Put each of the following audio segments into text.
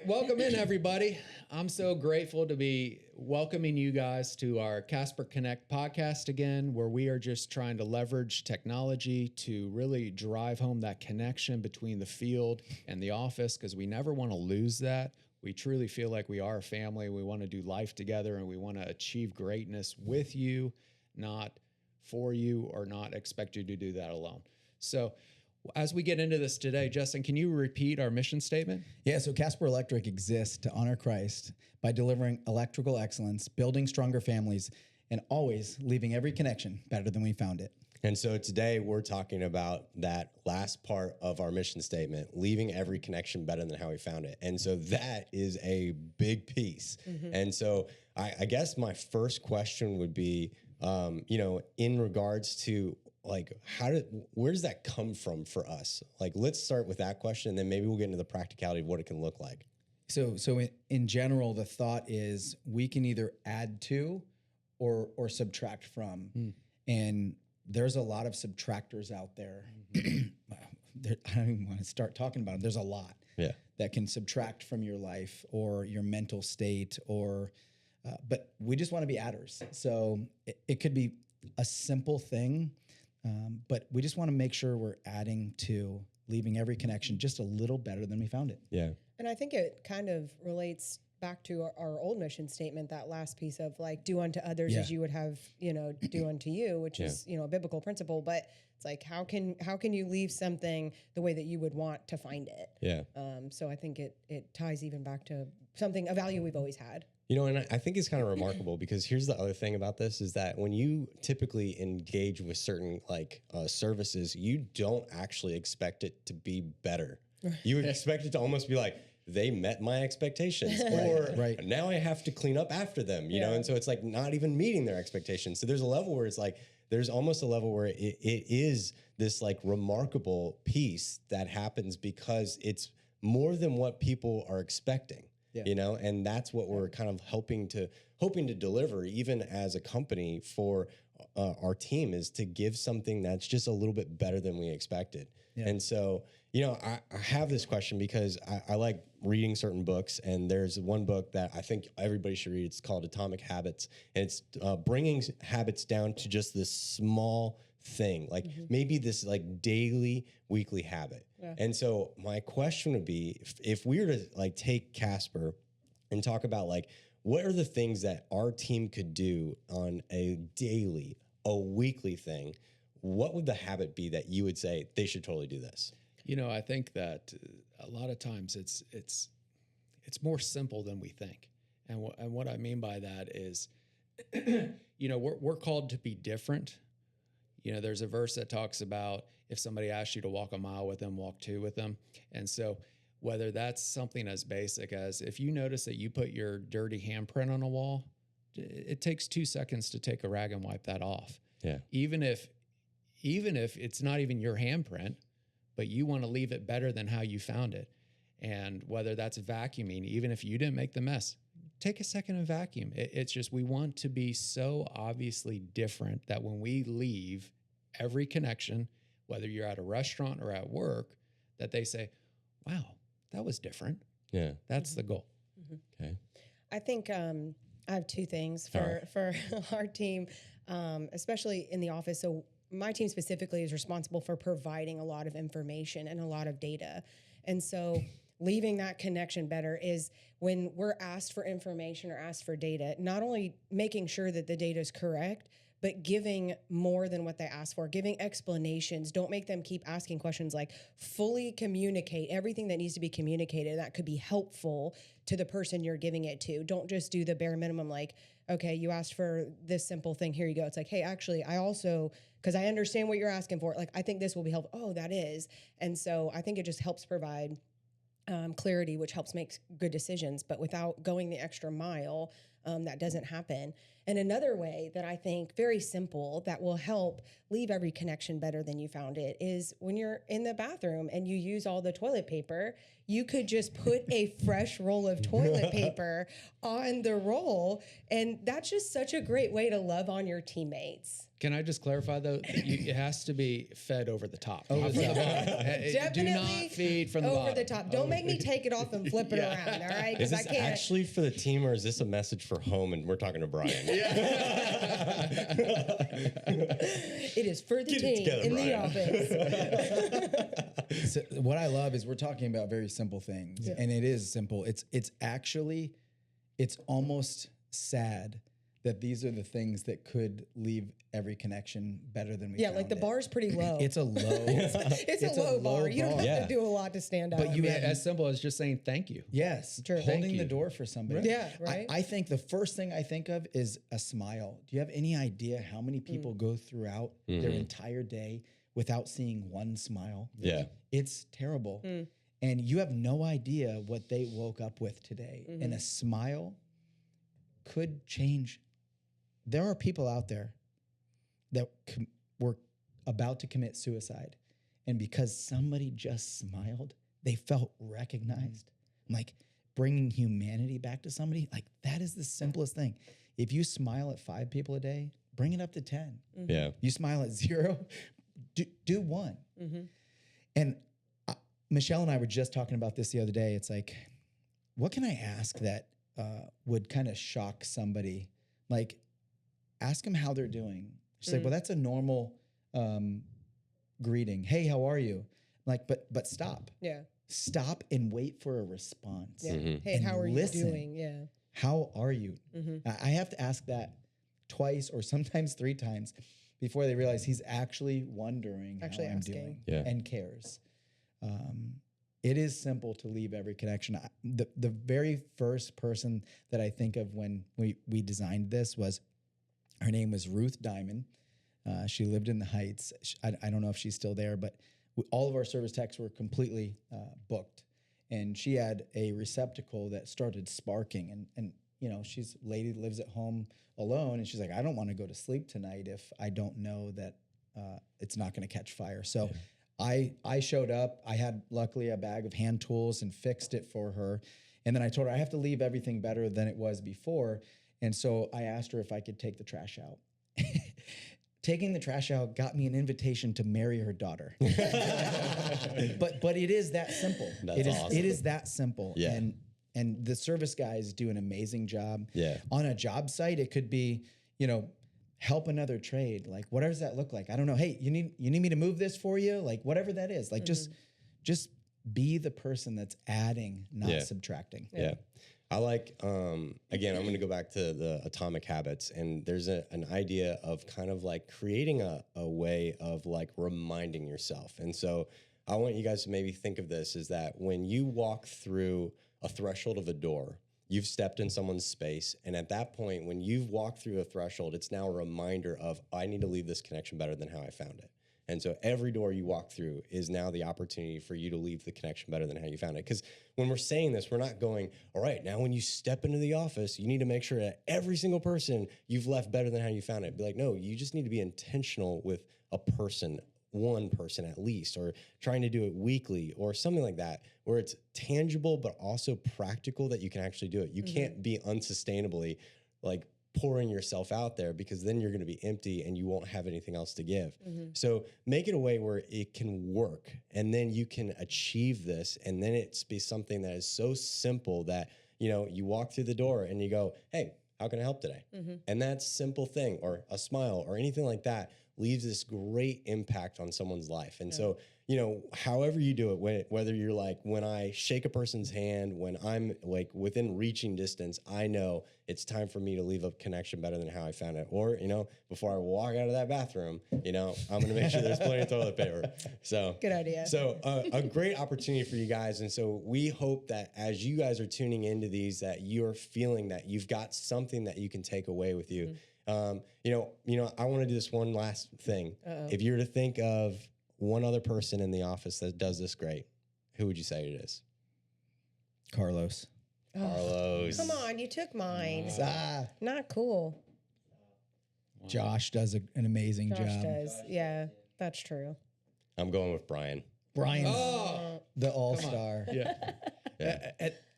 welcome in everybody. I'm so grateful to be welcoming you guys to our Kasper Connect podcast again, where we are just trying to leverage technology to really drive home that connection between the field and the office, because we never want to lose that. We truly feel like we are a family. We want to do life together, and we want to achieve greatness with you, not for you, or not expect you to do that alone. So as we get into this today, Justin, can you repeat our mission statement? Yeah, so Kasper Electric exists to honor Christ by delivering electrical excellence, building stronger families, and always leaving every connection better than we found it. And so today we're talking about that last part of our mission statement, leaving every connection better than how we found it. And so that is a big piece. Mm-hmm. And so I guess my first question would be, in regards to like, where does that come from for us? Like, let's start with that question, and then maybe we'll get into the practicality of what it can look like. So in general, the thought is we can either add to or subtract from. And there's a lot of subtractors out there. I don't even want to start talking about them. There's a lot that can subtract from your life or your mental state, but we just want to be adders. So it could be a simple thing, but we just want to make sure we're adding to leaving every connection just a little better than we found it. Yeah. And I think it kind of relates back to our old mission statement, that last piece of like, do unto others as you would have, do unto you, which is, a biblical principle. But it's like, how can you leave something the way that you would want to find it? Yeah. So I think it ties even back to a value we've always had. And I think it's kind of remarkable because here's the other thing about this is that when you typically engage with certain services, you don't actually expect it to be better. You expect it to almost be like, they met my expectations, or now I have to clean up after them, you know? And so it's like not even meeting their expectations. So there's a level where it's like, there's almost a level where it is this like remarkable piece that happens because it's more than what people are expecting. And that's what we're kind of hoping to deliver, even as a company for our team, is to give something that's just a little bit better than we expected. Yeah. And so, I have this question because I like reading certain books, and there's one book that I think everybody should read. It's called Atomic Habits, and it's bringing habits down to just this small thing, like maybe this like daily, weekly habit. Yeah. And so my question would be, if we were to like take Kasper and talk about like, what are the things that our team could do on a daily, a weekly thing? What would the habit be that you would say they should totally do this? I think that a lot of times it's more simple than we think. And what I mean by that is, we're called to be different. There's a verse that talks about if somebody asks you to walk a mile with them, walk 2 with them. And so whether that's something as basic as if you notice that you put your dirty handprint on a wall, it takes 2 seconds to take a rag and wipe that off. Yeah. Even if it's not even your handprint, but you want to leave it better than how you found it. And whether that's vacuuming, even if you didn't make the mess, take a second and vacuum. It's just, we want to be so obviously different that when we leave every connection, whether you're at a restaurant or at work, that they say, wow, that was different. Yeah. That's the goal. Mm-hmm. Okay. I think I have 2 things for our team, especially in the office. So my team specifically is responsible for providing a lot of information and a lot of data. And so leaving that connection better is when we're asked for information or asked for data, not only making sure that the data is correct, but giving more than what they ask for, giving explanations. Don't make them keep asking questions, like fully communicate everything that needs to be communicated. That could be helpful to the person you're giving it to. Don't just do the bare minimum, like, okay, you asked for this simple thing, here you go. It's like, hey, actually, I also, because I understand what you're asking for, like, I think this will be helpful. Oh, that is. And so I think it just helps provide clarity, which helps make good decisions. But without going the extra mile, that doesn't happen. And another way that I think very simple that will help leave every connection better than you found it is when you're in the bathroom and you use all the toilet paper, you could just put a fresh roll of toilet paper on the roll. And that's just such a great way to love on your teammates. Can I just clarify though? It has to be fed over the top. Over the top. Do Definitely not feed from the over bottom. the top. Don't make me take it off and flip it around. All right, Is because I this can't. actually for the team or is this a message for home? And we're talking to Brian. It is for the Get it team together, in the Brian. office. So what I love is we're talking about very simple things, and it is simple. It's actually, it's almost sad that these are the things that could leave every connection better than we Yeah, found like the it. bar's pretty low. It's a low. it's a low bar. You don't have Yeah. to do a lot to stand out. But you have As simple as just saying thank you. Yes, True. Thank holding the you. door for somebody. Yeah, right. I think the first thing I think of is a smile. Do you have any idea how many people go throughout their entire day without seeing one smile? Yeah. It's terrible. And you have no idea what they woke up with today. And a smile could change. There are people out there that were about to commit suicide. And because somebody just smiled, they felt recognized. Like bringing humanity back to somebody, like that is the simplest thing. If you smile at 5 people a day, bring it up to 10. Yeah. You smile at 0, do 1. And Michelle and I were just talking about this the other day. It's like, what can I ask that would kind of shock somebody? Like, ask them how they're doing. She's like, well, that's a normal greeting. Hey, how are you? Like, but stop. Yeah. Stop and wait for a response. Yeah. Hey, And how are listen. you doing? Yeah. How are you? I have to ask that twice or sometimes 3 times before they realize he's actually wondering Actually how I'm asking. doing Yeah. and cares. It is simple to leave every connection. The very first person that I think of when we designed this was, her name was Ruth Diamond. She lived in the Heights. I don't know if she's still there, but all of our service techs were completely booked. And she had a receptacle that started sparking. And you know, she's a lady that lives at home alone. And she's like, I don't want to go to sleep tonight if I don't know that it's not going to catch fire. So I showed up. I had luckily a bag of hand tools and fixed it for her. And then I told her I have to leave everything better than it was before. And so I asked her if I could take the trash out. Taking the trash out got me an invitation to marry her daughter. but it is that simple. That's awesome. It is that simple. Yeah. And the service guys do an amazing job. Yeah. On a job site, it could be, you know, help another trade. Like, what does that look like? I don't know. Hey, you need me to move this for you? Like, whatever that is. Like, just be the person that's adding, not subtracting. Yeah. I like, again, I'm going to go back to the atomic habits, and there's an idea of kind of like creating a way of like reminding yourself. And so I want you guys to maybe think of this is that when you walk through a threshold of a door, you've stepped in someone's space. And at that point, when you've walked through a threshold, it's now a reminder of, I need to leave this connection better than how I found it. And so every door you walk through is now the opportunity for you to leave the connection better than how you found it. Because when we're saying this, we're not going, all right, now when you step into the office, you need to make sure that every single person you've left better than how you found it. Be like, no, you just need to be intentional with a person, one person at least, or trying to do it weekly or something like that, where it's tangible, but also practical that you can actually do it. You can't be unsustainably like pouring yourself out there, because then you're going to be empty and you won't have anything else to give. So make it a way where it can work, and then you can achieve this. And then it's be something that is so simple that, you know, you walk through the door and you go, hey, how can I help today? And that simple thing, or a smile or anything like that, leaves this great impact on someone's life. And so, you know, however you do it, whether you're like, when I shake a person's hand, when I'm like within reaching distance, I know it's time for me to leave a connection better than how I found it. Or, you know, before I walk out of that bathroom, you know, I'm going to make sure there's plenty of toilet paper. So Good idea. So a great opportunity for you guys. And so we hope that as you guys are tuning into these, that you're feeling that you've got something that you can take away with you. You know, I want to do this one last thing. If you were to think of one other person in the office that does this great, who would you say it is? Carlos. Carlos. Come on, you took mine. Ah, Not cool. Josh does an amazing Josh job. does. Yeah, that's true. I'm going with Brian. Brian's Oh, the all-star. yeah.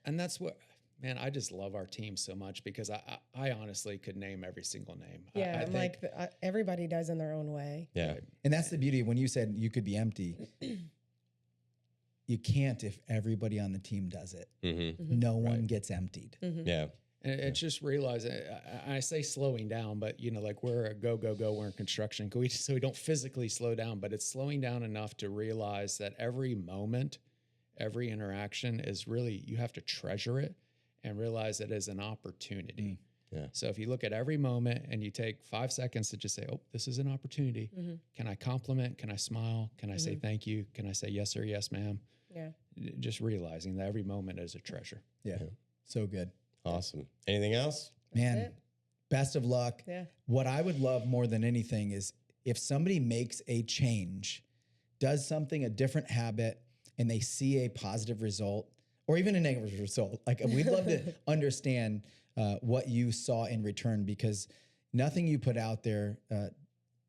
And that's what man, I just love our team so much because I honestly could name every single name. Yeah, I I'm think, like everybody does in their own way. Yeah. And that's the beauty. When you said you could be empty, you can't if everybody on the team does it. Mm-hmm. No one gets emptied. Yeah. and it's just realizing, I say slowing down, but like we're a go, we're in construction. So we don't physically slow down, but it's slowing down enough to realize that every moment, every interaction is really, you have to treasure it and realize it as an opportunity. Yeah. So if you look at every moment and you take 5 seconds to just say, oh, this is an opportunity. Can I compliment? Can I smile? Can I say thank you? Can I say yes, sir, yes, ma'am? Yeah. Just realizing that every moment is a treasure. Yeah. So good. Awesome. Anything else? Man, it. best of luck. Yeah. What I would love more than anything is if somebody makes a change, does something, a different habit, and they see a positive result or even a negative result. Like we'd love to understand what you saw in return, because nothing you put out there,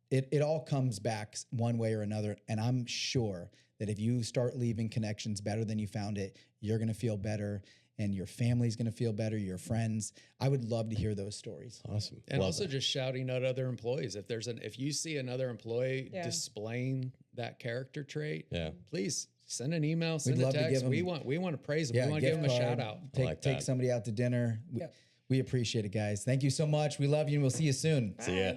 it all comes back one way or another. And I'm sure that if you start leaving connections better than you found it, you're going to feel better and your family's going to feel better, your friends. I would love to hear those stories. Awesome. And Love also that. just shouting at other employees. If you see another employee displaying that character trait, please send an email, send We'd a love to text. give We want to praise them. We want to give them a shout out. Take somebody out to dinner. We appreciate it, guys. Thank you so much. We love you and we'll see you soon. See ya.